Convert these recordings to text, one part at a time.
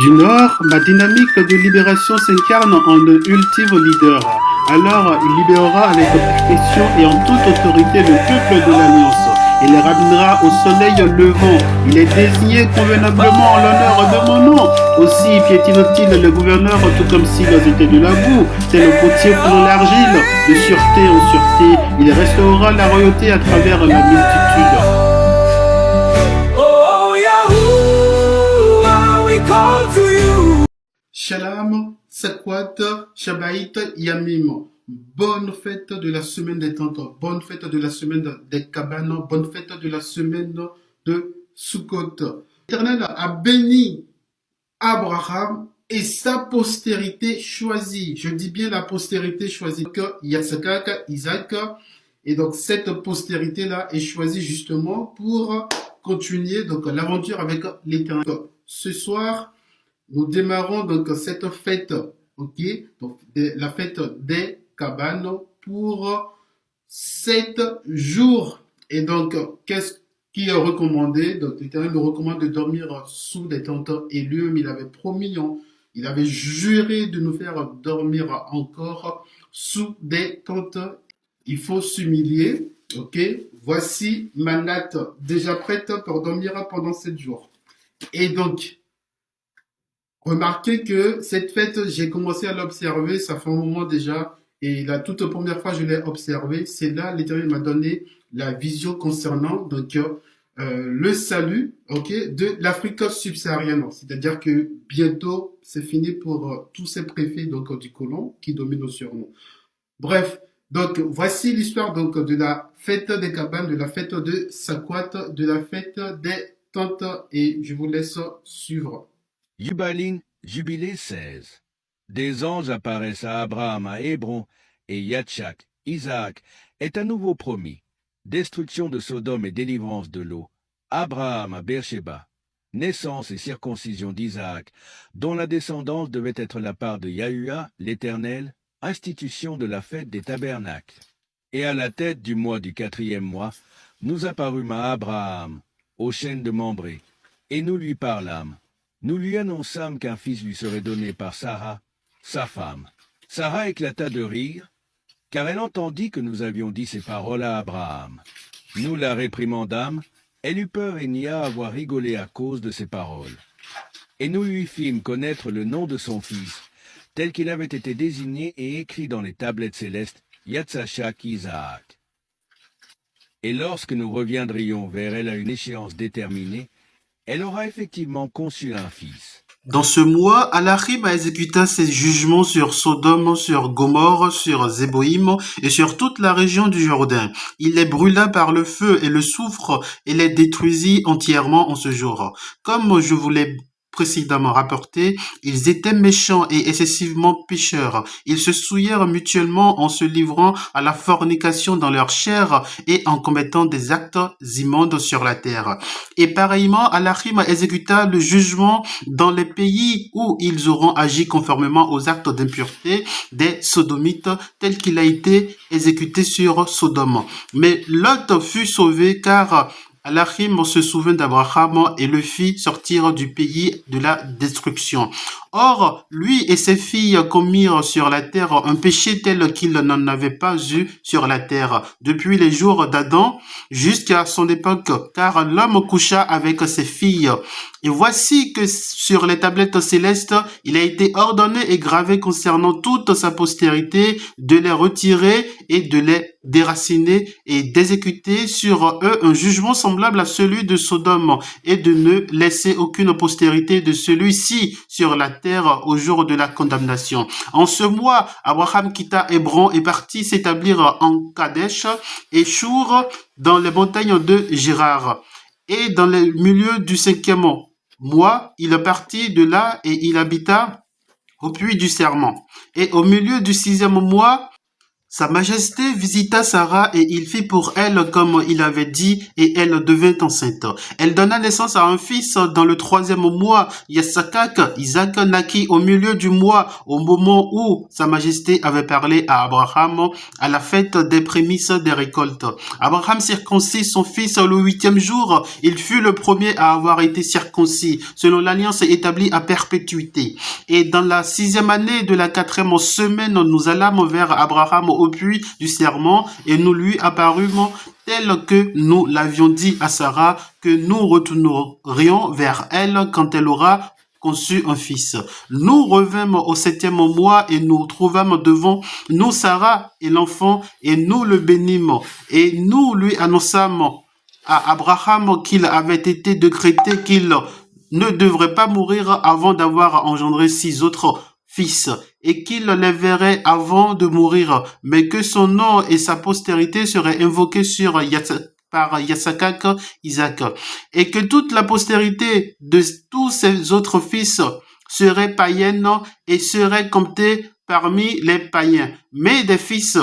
Du Nord, ma dynamique de libération s'incarne en un ultime leader. Alors, il libérera avec perfection et en toute autorité le peuple de l'Alliance. Il les ramènera au soleil levant. Il est désigné convenablement en l'honneur de mon nom. Aussi piétine-t-il le gouverneur tout comme s'ils étaient de la boue. Tel le potier pour l'argile, de sûreté en sûreté. Il restaurera la royauté à travers la multitude. Shalom, Sakwat, Shabbat, Yamim. Bonne fête de la semaine des tentes, bonne fête de la semaine des cabanes, bonne fête de la semaine de Sukkot. L'Éternel a béni Abraham et sa postérité choisie. Je dis bien la postérité choisie, que Yatsakak, Isaac. Et donc cette postérité-là est choisie justement pour continuer donc l'aventure avec l'Éternel. Ce soir, nous démarrons donc cette fête, ok, donc la fête des cabanes pour 7 jours. Et donc, qu'est-ce qui est recommandé? Donc, l'Éternel nous recommande de dormir sous des tentes élues, mais il avait promis, il avait juré de nous faire dormir encore sous des tentes. Il faut s'humilier, ok. Voici ma natte déjà prête pour dormir pendant 7 jours. Et donc, remarquez que cette fête, j'ai commencé à l'observer, ça fait un moment déjà, et la toute première fois que je l'ai observée, c'est là l'Éternel m'a donné la vision concernant donc le salut, ok, de l'Afrique subsaharienne. C'est-à-dire que bientôt, c'est fini pour tous ces préfets donc du colon qui dominent sur nous. Bref, donc voici l'histoire donc de la fête des cabanes, de la fête de Sakwat, de la fête des tentes, et je vous laisse suivre. Yubalin, Jubilé 16. Des anges apparaissent à Abraham à Hébron, et Yatchak, Isaac, est à nouveau promis. Destruction de Sodome et délivrance de l'eau. Abraham à Beersheba. Naissance et circoncision d'Isaac, dont la descendance devait être la part de Yahuah, l'Éternel, institution de la fête des tabernacles. Et à la tête du mois du 4e mois, nous apparûmes à Abraham, aux chênes de Mambré, et nous lui parlâmes. Nous lui annonçâmes qu'un fils lui serait donné par Sarah, sa femme. Sarah éclata de rire, car elle entendit que nous avions dit ces paroles à Abraham. Nous la réprimandâmes, elle eut peur et nia avoir rigolé à cause de ces paroles. Et nous lui fîmes connaître le nom de son fils, tel qu'il avait été désigné et écrit dans les tablettes célestes, Yatsachak Isaac. Et lorsque nous reviendrions vers elle à une échéance déterminée, elle aura effectivement conçu un fils. Dans ce mois, Alachim a exécuté ses jugements sur Sodome, sur Gomorre, sur Zéboïm et sur toute la région du Jourdain. Il les brûla par le feu et le soufre et les détruisit entièrement en ce jour. Comme je vous l'ai précédemment rapporté, ils étaient méchants et excessivement pécheurs. Ils se souillèrent mutuellement en se livrant à la fornication dans leur chair et en commettant des actes immondes sur la terre. Et pareillement, Alachim exécuta le jugement dans les pays où ils auront agi conformément aux actes d'impureté des Sodomites, tel qu'il a été exécuté sur Sodome. Mais Lot fut sauvé car Alachim se souvint d'Abraham et le fit sortir du pays de la destruction. Or, lui et ses filles commirent sur la terre un péché tel qu'ils n'en avaient pas eu sur la terre depuis les jours d'Adam jusqu'à son époque, car l'homme coucha avec ses filles. Et voici que sur les tablettes célestes, il a été ordonné et gravé concernant toute sa postérité de les retirer et de les déraciner et d'exécuter sur eux un jugement semblable à celui de Sodome et de ne laisser aucune postérité de celui-ci sur la terre au jour de la condamnation. En ce mois, Abraham quitta Hébron et partit s'établir en Kadesh et Shur dans les montagnes de Gérard. Et dans le milieu du 5e mois, il partit de là et il habita au puits du serment. Et au milieu du 6e mois, Sa Majesté visita Sarah et il fit pour elle comme il avait dit et elle devint enceinte. Elle donna naissance à un fils dans le 3e mois. Yassakak, Isaac naquit au milieu du mois au moment où Sa Majesté avait parlé à Abraham à la fête des prémices des récoltes. Abraham circoncit son fils le 8e jour. Il fut le premier à avoir été circoncis selon l'alliance établie à perpétuité. Et dans la 6e année de la 4e semaine, nous allâmes vers Abraham au puits du serment et nous lui apparûmes tel que nous l'avions dit à Sarah, que nous retournerions vers elle quand elle aura conçu un fils. Nous revînmes au 7e mois et nous trouvâmes devant nous Sarah et l'enfant et nous le bénîmes et nous lui annonçâmes à Abraham qu'il avait été décrété qu'il ne devrait pas mourir avant d'avoir engendré 6 autres fils et qu'il les verrait avant de mourir, mais que son nom et sa postérité seraient invoqués par Yassakak, Isaac, et que toute la postérité de tous ses autres fils serait païenne et serait comptée parmi les païens. Mais des fils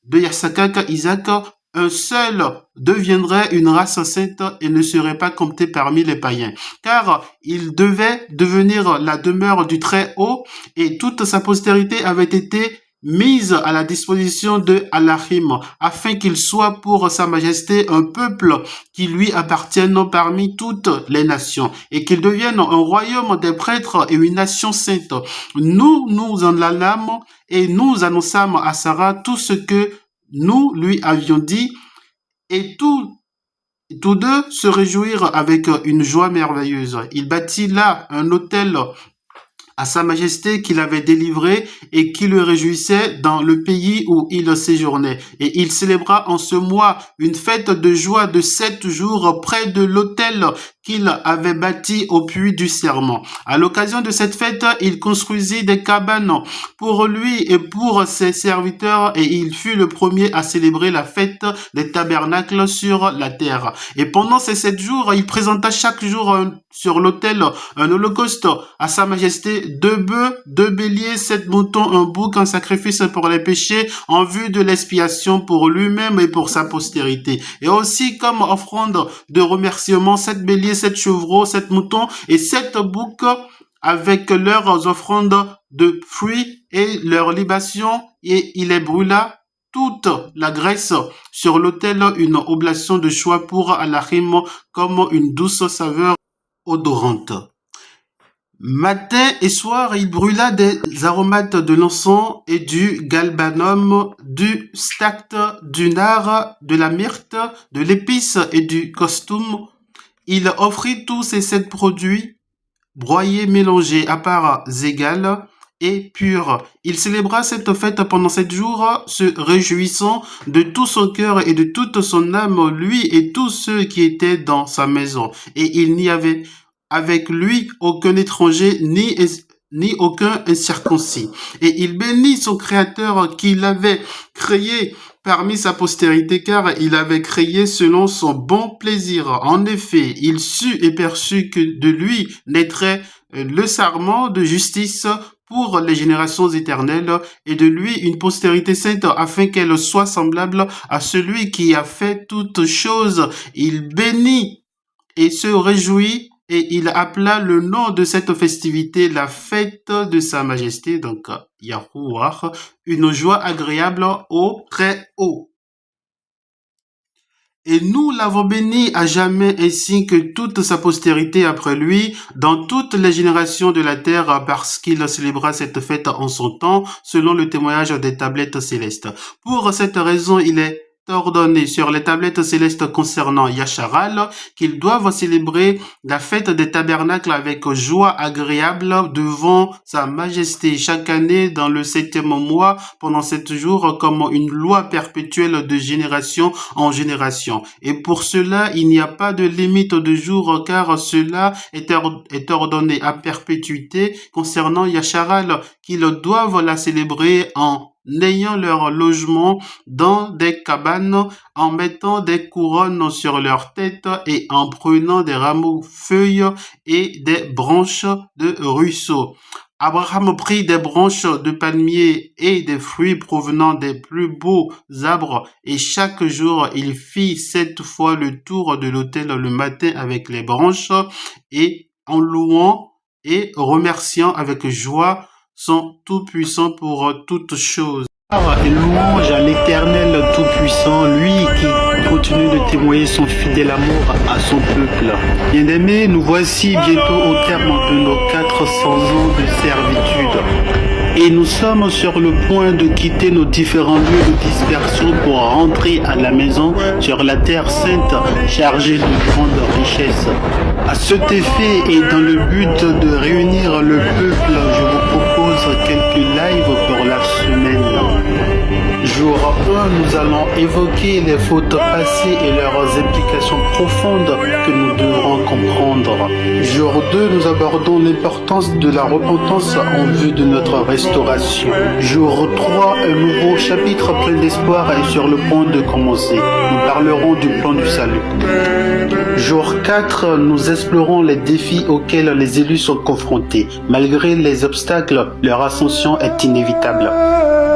de Yassakak, Isaac, un seul deviendrait une race sainte et ne serait pas compté parmi les païens, car il devait devenir la demeure du Très-Haut et toute sa postérité avait été mise à la disposition de Allahim, afin qu'il soit pour Sa Majesté un peuple qui lui appartienne parmi toutes les nations, et qu'il devienne un royaume des prêtres et une nation sainte. Nous en allâmes et nous annonçâmes à Sarah tout ce que nous lui avions dit, et tous deux se réjouirent avec une joie merveilleuse. Il bâtit là un autel à Sa Majesté qu'il avait délivré et qui le réjouissait dans le pays où il séjournait. Et il célébra en ce mois une fête de joie de 7 jours près de l'autel qu'il avait bâti au puits du serment. À l'occasion de cette fête, il construisit des cabanes pour lui et pour ses serviteurs et il fut le premier à célébrer la fête des tabernacles sur la terre. Et pendant ces 7 jours, il présenta chaque jour sur l'autel un holocauste à Sa Majesté, 2 bœufs, 2 béliers, 7 moutons, un bouc, un sacrifice pour les péchés en vue de l'expiation pour lui-même et pour sa postérité. Et aussi comme offrande de remerciement, 7 béliers, 7 chevreaux, 7 moutons et 7 boucs avec leurs offrandes de fruits et leurs libations, et il les brûla toute la graisse sur l'autel, une oblation de choix pour Allahim comme une douce saveur odorante. Matin et soir, il brûla des aromates de l'encens et du galbanum, du stacte, du nard, de la myrte, de l'épice et du costume. Il offrit tous ces 7 produits, broyés, mélangés à parts égales et purs. Il célébra cette fête pendant 7 jours, se réjouissant de tout son cœur et de toute son âme, lui et tous ceux qui étaient dans sa maison. Et il n'y avait avec lui aucun étranger ni aucun incirconcis. Et il bénit son Créateur qui l'avait créé parmi sa postérité, car il avait créé selon son bon plaisir. En effet, il sut et perçut que de lui naîtrait le sarment de justice pour les générations éternelles, et de lui une postérité sainte, afin qu'elle soit semblable à celui qui a fait toutes choses. Il bénit et se réjouit, et il appela le nom de cette festivité la fête de Sa Majesté, donc Yahuwah, une joie agréable au Très-Haut. Et nous l'avons béni à jamais, ainsi que toute sa postérité après lui, dans toutes les générations de la terre, parce qu'il célébra cette fête en son temps, selon le témoignage des tablettes célestes. Pour cette raison, il est ordonné sur les tablettes célestes concernant Yacharal qu'ils doivent célébrer la fête des tabernacles avec joie agréable devant Sa Majesté chaque année dans le 7e mois pendant 7 jours comme une loi perpétuelle de génération en génération. Et pour cela, il n'y a pas de limite de jours, car cela est ordonné à perpétuité concernant Yacharal, qu'ils doivent la célébrer en ayant leur logement dans des cabanes, en mettant des couronnes sur leur tête et en prenant des rameaux feuilles et des branches de ruisseaux. Abraham prit des branches de palmier et des fruits provenant des plus beaux arbres, et chaque jour il fit 7 fois le tour de l'autel le matin avec les branches, et en louant et remerciant avec joie son Tout-Puissant pour toutes choses. Et louange à l'Éternel Tout-Puissant, lui qui continue de témoigner son fidèle amour à son peuple. Bien-aimés, nous voici bientôt au terme de nos 400 ans de servitude. Et nous sommes sur le point de quitter nos différents lieux de dispersion pour rentrer à la maison sur la terre sainte chargée de grandes richesses. À cet effet et dans le but de réunir le peuple, je vous propose quelques lives pour la semaine. Jour 1, nous allons évoquer les fautes passées et leurs implications profondes que nous devrons comprendre. Jour 2, nous abordons l'importance de la repentance en vue de notre restauration. Jour 3, un nouveau chapitre plein d'espoir est sur le point de commencer. Nous parlerons du plan du salut. Jour 4, nous explorons les défis auxquels les élus sont confrontés. Malgré les obstacles, leur ascension est inévitable.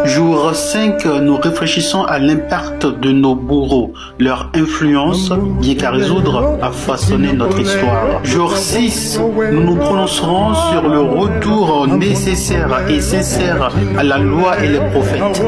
Jour 5, nous réfléchissons à l'impact de nos bourreaux. Leur influence, bien qu'à résoudre, a façonné notre histoire. Jour 6, nous nous prononcerons sur le retour nécessaire et sincère à la loi et les prophètes.